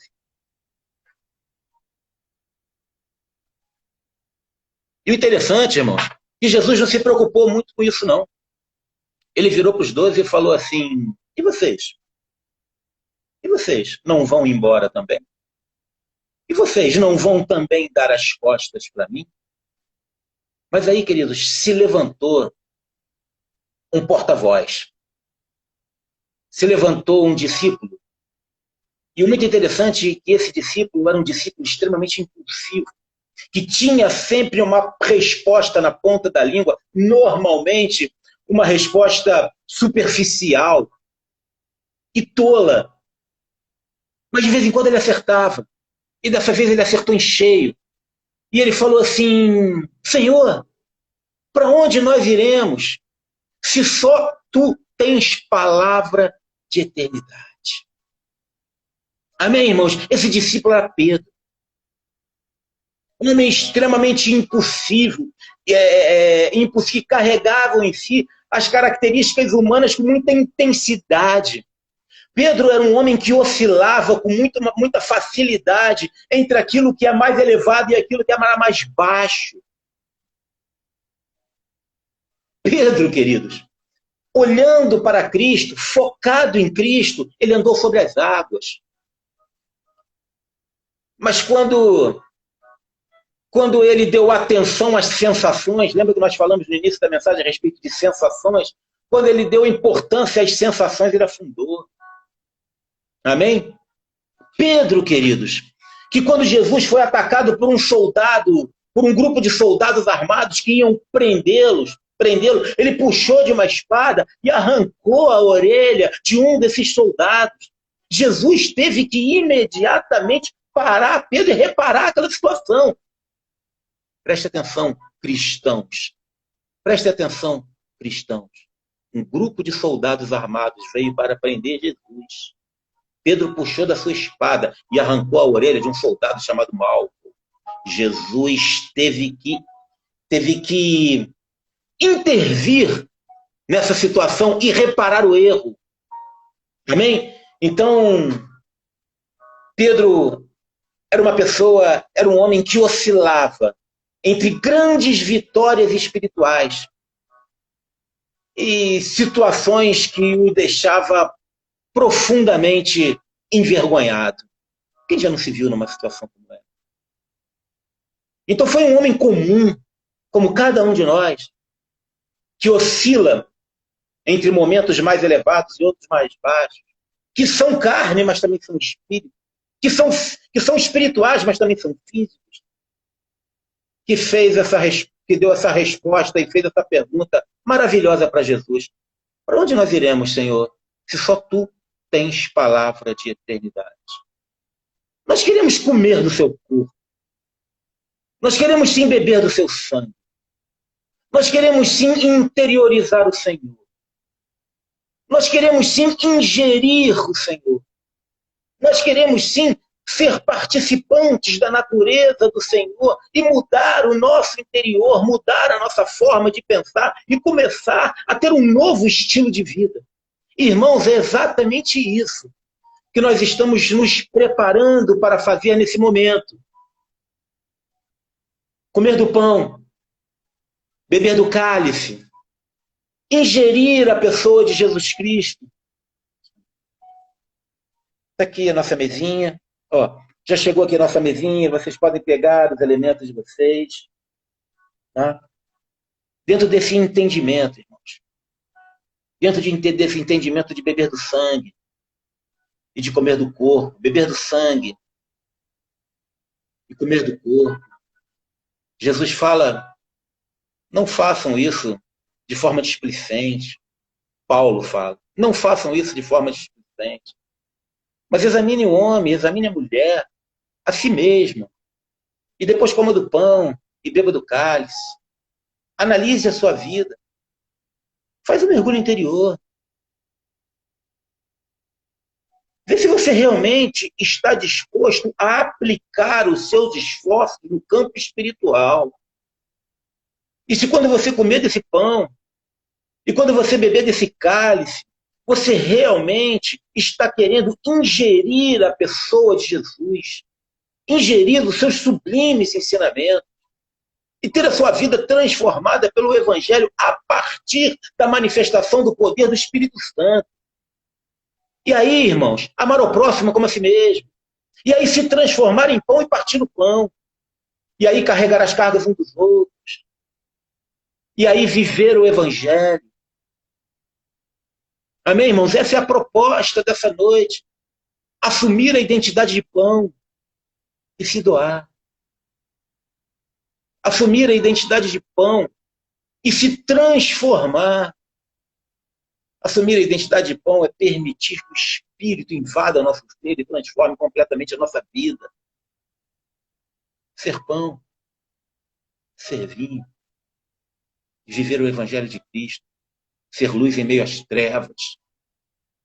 E o interessante, irmãos, que Jesus não se preocupou muito com isso, não. Ele virou para os 12 e falou assim, e vocês? E vocês não vão embora também? E vocês não vão também dar as costas para mim? Mas aí, queridos, se levantou um porta-voz. Se levantou um discípulo. E o muito interessante é que esse discípulo era um discípulo extremamente impulsivo, que tinha sempre uma resposta na ponta da língua. Normalmente, uma resposta superficial e tola. Mas de vez em quando ele acertava. E dessa vez ele acertou em cheio. E ele falou assim: Senhor, para onde nós iremos se só tu tens palavra de eternidade? Amém, irmãos? Esse discípulo era Pedro. Um homem extremamente impossível, que carregavam em si as características humanas com muita intensidade. Pedro era um homem que oscilava com muita facilidade entre aquilo que é mais elevado e aquilo que é mais baixo. Pedro, queridos, olhando para Cristo, focado em Cristo, ele andou sobre as águas. Mas quando ele deu atenção às sensações, lembra que nós falamos no início da mensagem a respeito de sensações? Quando ele deu importância às sensações, ele afundou. Amém? Pedro, queridos, que quando Jesus foi atacado por um grupo de soldados armados que iam prendê-lo, ele puxou de uma espada e arrancou a orelha de um desses soldados. Jesus teve que imediatamente parar Pedro e reparar aquela situação. Preste atenção, cristãos. Preste atenção, cristãos. Um grupo de soldados armados veio para prender Jesus. Pedro puxou da sua espada e arrancou a orelha de um soldado chamado Malco. Jesus teve que intervir nessa situação e reparar o erro. Amém? Então, Pedro era um homem que oscilava entre grandes vitórias espirituais e situações que o deixava profundamente envergonhado. Quem já não se viu numa situação como essa? Então foi um homem comum, como cada um de nós, que oscila entre momentos mais elevados e outros mais baixos, que são carne, mas também são espírito, que são espirituais, mas também são físicos, que deu essa resposta e fez essa pergunta maravilhosa para Jesus. Para onde nós iremos, Senhor, se só tu tens palavra de eternidade? Nós queremos comer do seu corpo. Nós queremos sim beber do seu sangue. Nós queremos sim interiorizar o Senhor. Nós queremos sim ingerir o Senhor. Nós queremos sim ser participantes da natureza do Senhor e mudar o nosso interior, mudar a nossa forma de pensar e começar a ter um novo estilo de vida. Irmãos, é exatamente isso que nós estamos nos preparando para fazer nesse momento. Comer do pão, beber do cálice, ingerir a pessoa de Jesus Cristo. Está aqui a nossa mesinha. Ó, já chegou aqui a nossa mesinha, vocês podem pegar os elementos de vocês. Tá? Dentro desse entendimento, irmãos. Dentro desse entendimento de beber do sangue e de comer do corpo. Beber do sangue e comer do corpo. Jesus fala, não façam isso de forma displicente. Paulo fala, não façam isso de forma displicente. Mas examine o homem, examine a mulher, a si mesmo. E depois coma do pão e beba do cálice. Analise a sua vida. Faz um mergulho interior. Vê se você realmente está disposto a aplicar os seus esforços no campo espiritual. E se quando você comer desse pão, e quando você beber desse cálice, você realmente está querendo ingerir a pessoa de Jesus, ingerir os seus sublimes ensinamentos, e ter a sua vida transformada pelo Evangelho a partir da manifestação do poder do Espírito Santo. E aí, irmãos, amar o próximo como a si mesmo. E aí se transformar em pão e partir o pão. E aí carregar as cargas uns dos outros. E aí viver o Evangelho. Amém, irmãos? Essa é a proposta dessa noite. Assumir a identidade de pão e se doar. Assumir a identidade de pão e se transformar Assumir a identidade de pão é permitir que o Espírito invada nosso ser e transforme completamente a nossa vida. Ser pão, ser vinho, viver o Evangelho de Cristo, ser luz em meio às trevas,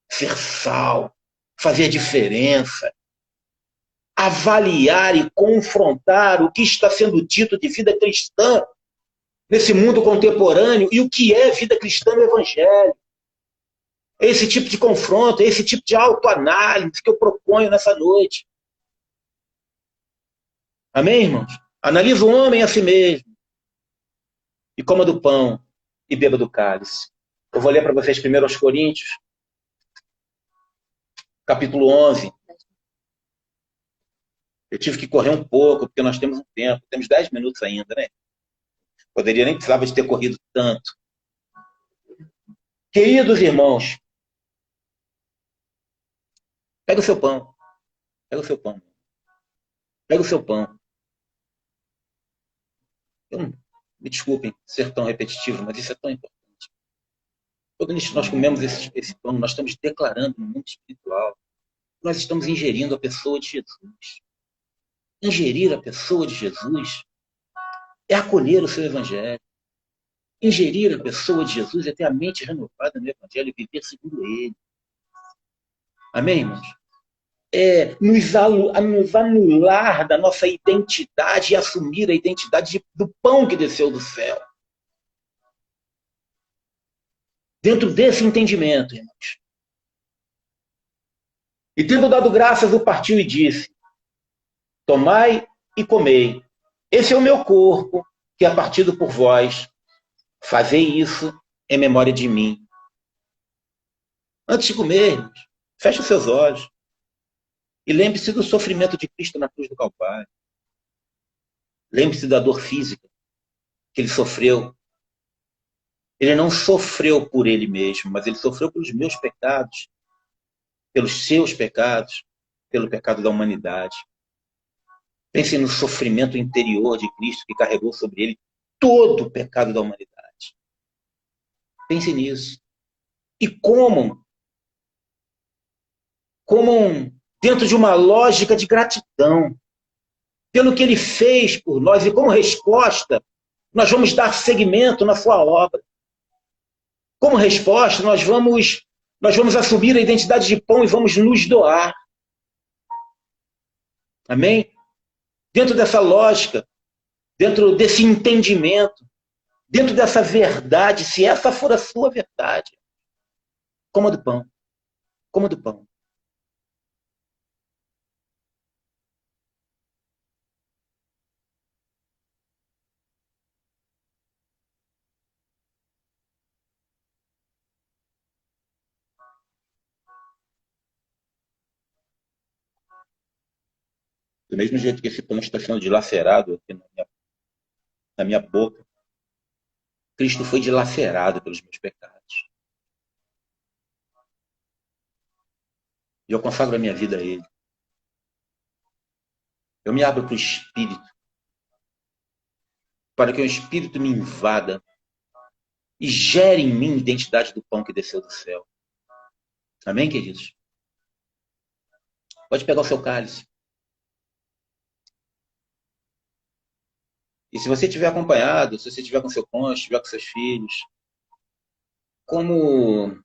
ser sal, fazer a diferença, avaliar e confrontar o que está sendo dito de vida cristã nesse mundo contemporâneo e o que é vida cristã no Evangelho. É esse tipo de confronto, é esse tipo de autoanálise que eu proponho nessa noite. Amém, irmãos? Analisa o homem a si mesmo e coma do pão e beba do cálice. Eu vou ler para vocês primeiro aos Coríntios, capítulo 11. Eu tive que correr um pouco, porque nós temos um tempo, temos 10 minutos ainda, né? Poderia nem precisava de ter corrido tanto. Queridos irmãos, pega o seu pão. Pega o seu pão. Pega o seu pão. Me desculpem ser tão repetitivo, mas isso é tão importante. Toda vez que nós comemos esse pão, nós estamos declarando no mundo espiritual. Nós estamos ingerindo a pessoa de Jesus. Ingerir a pessoa de Jesus é acolher o seu Evangelho. Ingerir a pessoa de Jesus é ter a mente renovada no Evangelho e viver segundo ele. Amém, irmãos? É nos anular da nossa identidade e assumir a identidade do pão que desceu do céu. Dentro desse entendimento, irmãos. E tendo dado graças, o partiu e disse: tomai e comei. Esse é o meu corpo, que é partido por vós. Fazei isso em memória de mim. Antes de comer, irmãos, feche os seus olhos. E lembre-se do sofrimento de Cristo na cruz do Calvário. Lembre-se da dor física que ele sofreu. Ele não sofreu por ele mesmo, mas ele sofreu pelos meus pecados, pelos seus pecados, pelo pecado da humanidade. Pense no sofrimento interior de Cristo que carregou sobre ele todo o pecado da humanidade. Pense nisso. E comam dentro de uma lógica de gratidão pelo que ele fez por nós e como resposta nós vamos dar seguimento na sua obra. Como resposta nós vamos assumir a identidade de pão e vamos nos doar. Amém? Dentro dessa lógica, dentro desse entendimento, dentro dessa verdade, se essa for a sua verdade, coma do pão. Coma do pão. Do mesmo jeito que esse pão está sendo dilacerado aqui na minha boca, Cristo foi dilacerado pelos meus pecados. E eu consagro a minha vida a Ele. Eu me abro para o Espírito, para que o Espírito me invada e gere em mim a identidade do pão que desceu do céu. Amém, queridos? Pode pegar o seu cálice. E se você estiver acompanhado, se você estiver com seu cônjuge, estiver com seus filhos, como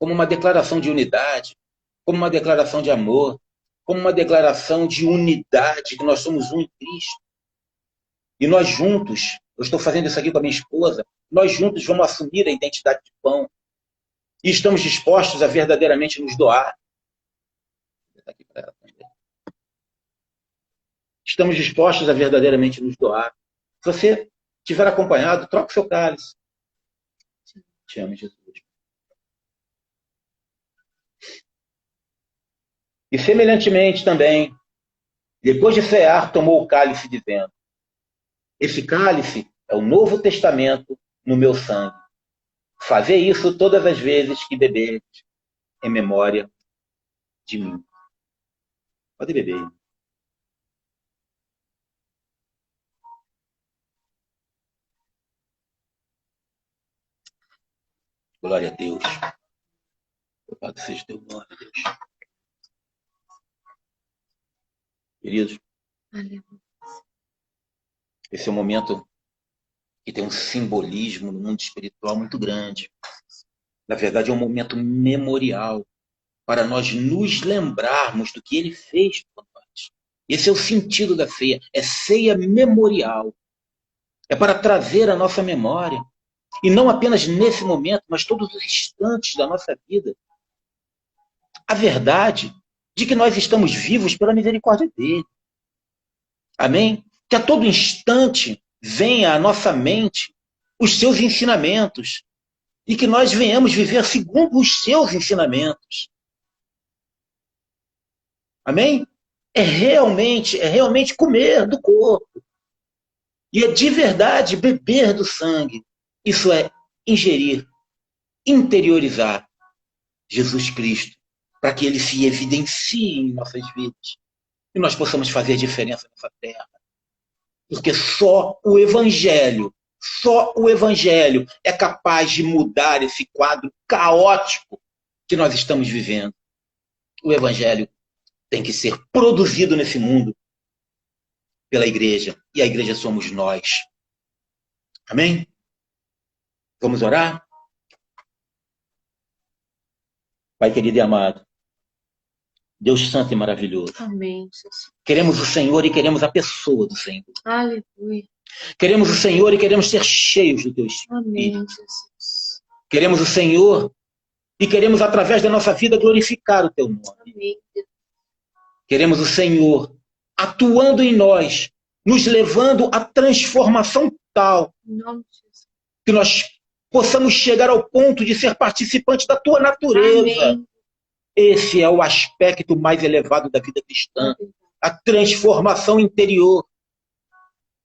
uma declaração de unidade, como uma declaração de amor, como uma declaração de unidade, que nós somos um em Cristo. E nós juntos, eu estou fazendo isso aqui com a minha esposa, nós juntos vamos assumir a identidade de pão. E estamos dispostos a verdadeiramente nos doar. Estamos dispostos a verdadeiramente nos doar. Se você estiver acompanhado, troque o seu cálice. Te amo, Jesus. E semelhantemente também, depois de cear, tomou o cálice, dizendo: esse cálice é o Novo Testamento no meu sangue. Fazei isso todas as vezes que beberdes, em memória de mim. Pode beber. Glória Glória a Deus. Louvado seja teu nome, Deus. Queridos, esse é um momento que tem um simbolismo no mundo espiritual muito grande. Na verdade, é um momento memorial para nós nos lembrarmos do que ele fez por nós. Esse é o sentido da ceia. É ceia memorial. É para trazer a nossa memória. E não apenas nesse momento, mas todos os instantes da nossa vida. A verdade de que nós estamos vivos pela misericórdia dele. Amém? Que a todo instante venha à nossa mente os seus ensinamentos e que nós venhamos viver segundo os seus ensinamentos. Amém? É realmente comer do corpo. E é de verdade beber do sangue. Isso é ingerir, interiorizar Jesus Cristo, para que ele se evidencie em nossas vidas e nós possamos fazer a diferença nessa terra. Porque só o Evangelho é capaz de mudar esse quadro caótico que nós estamos vivendo. O Evangelho tem que ser produzido nesse mundo pela igreja. E a igreja somos nós. Amém? Vamos orar? Pai querido e amado, Deus santo e maravilhoso. Amém, Jesus. Queremos o Senhor e queremos a pessoa do Senhor. Aleluia. Queremos o Senhor e queremos ser cheios do teu Espírito. Amém, Jesus. Queremos o Senhor e queremos, através da nossa vida, glorificar o teu nome. Amém. Queremos o Senhor atuando em nós, nos levando à transformação tal Em nome de Jesus. que nós possamos chegar ao ponto de ser participantes da tua natureza. Amém. Esse é o aspecto mais elevado da vida cristã. A transformação interior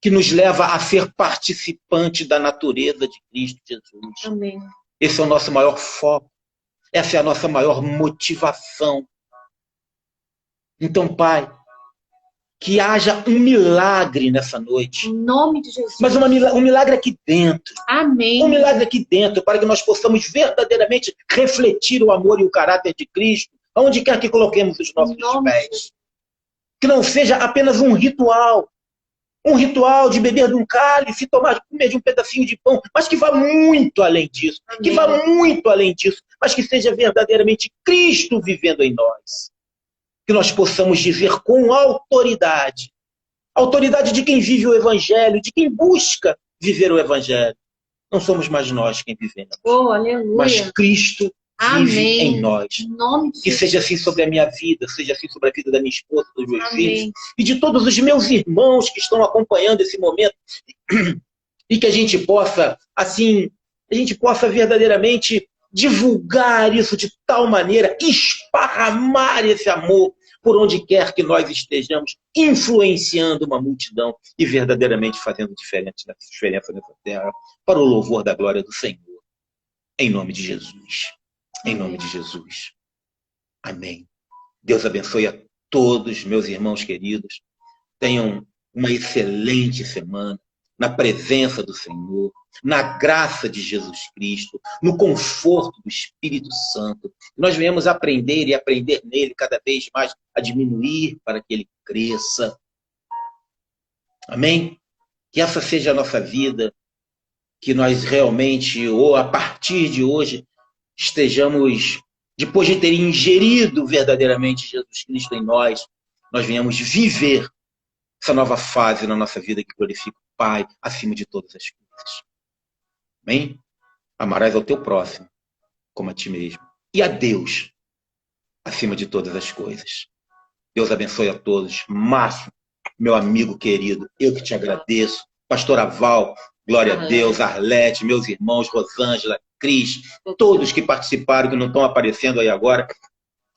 que nos leva a ser participante da natureza de Cristo Jesus. Amém. Esse é o nosso maior foco. Essa é a nossa maior motivação. Então, Pai, que haja um milagre nessa noite. Em nome de Jesus. Mas um milagre aqui dentro. Amém. Um milagre aqui dentro, para que nós possamos verdadeiramente refletir o amor e o caráter de Cristo, aonde quer que coloquemos os nossos pés. Que não seja apenas um ritual de beber de um cálice, comer de um pedacinho de pão, mas que vá muito além disso. Amém. Que vá muito além disso, mas que seja verdadeiramente Cristo vivendo em nós. Que nós possamos dizer com autoridade de quem vive o Evangelho, de quem busca viver o Evangelho. Não somos mais nós quem vivemos, Oh, aleluia. mas Cristo vive Amém. em nós. Em nome de Que Jesus. seja assim sobre a minha vida, seja assim sobre a vida da minha esposa, dos meus Amém. filhos e de todos os meus irmãos que estão acompanhando esse momento, e que a gente possa verdadeiramente divulgar isso de tal maneira, esparramar esse amor por onde quer que nós estejamos, influenciando uma multidão e verdadeiramente fazendo diferença nessa terra, para o louvor da glória do Senhor. Em nome de Jesus. Em nome de Jesus. Amém. Deus abençoe a todos, meus irmãos queridos. Tenham uma excelente semana na presença do Senhor, na graça de Jesus Cristo, no conforto do Espírito Santo. Nós venhamos aprender e aprender nele cada vez mais a diminuir para que ele cresça. Amém? Que essa seja a nossa vida, que nós realmente, ou a partir de hoje, estejamos, depois de ter ingerido verdadeiramente Jesus Cristo em nós, nós venhamos viver essa nova fase na nossa vida que glorifica o Pai acima de todas as coisas. Amém? Amarás ao teu próximo como a ti mesmo. E a Deus acima de todas as coisas. Deus abençoe a todos. Márcio, meu amigo querido, eu que te agradeço. Pastora Val, glória a Deus. Arlete, meus irmãos, Rosângela, Cris, todos que participaram, que não estão aparecendo aí agora.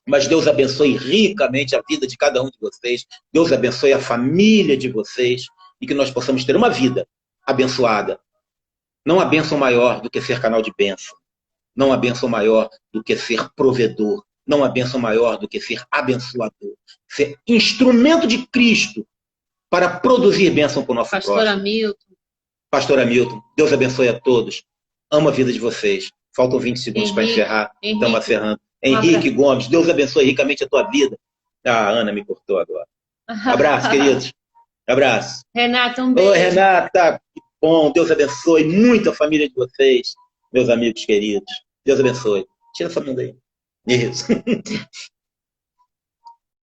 Mas Deus abençoe ricamente a vida de cada um de vocês. Deus abençoe a família de vocês. E que nós possamos ter uma vida abençoada. Não há bênção maior do que ser canal de bênção. Não há bênção maior do que ser provedor. Não há bênção maior do que ser abençoador. Ser instrumento de Cristo para produzir bênção para o nosso próximo. Pastor Hamilton. Pastor Hamilton, Deus abençoe a todos. Amo a vida de vocês. Faltam 20 segundos para encerrar. Estamos encerrando. Um Henrique abraço. Gomes, Deus abençoe ricamente a tua vida. Ah, a Ana me cortou agora. Abraço, queridos. Abraço. Renata, um beijo. Oi, Renata. Que bom. Deus abençoe muito a família de vocês, meus amigos queridos. Deus abençoe. Tira essa mão daí. Isso.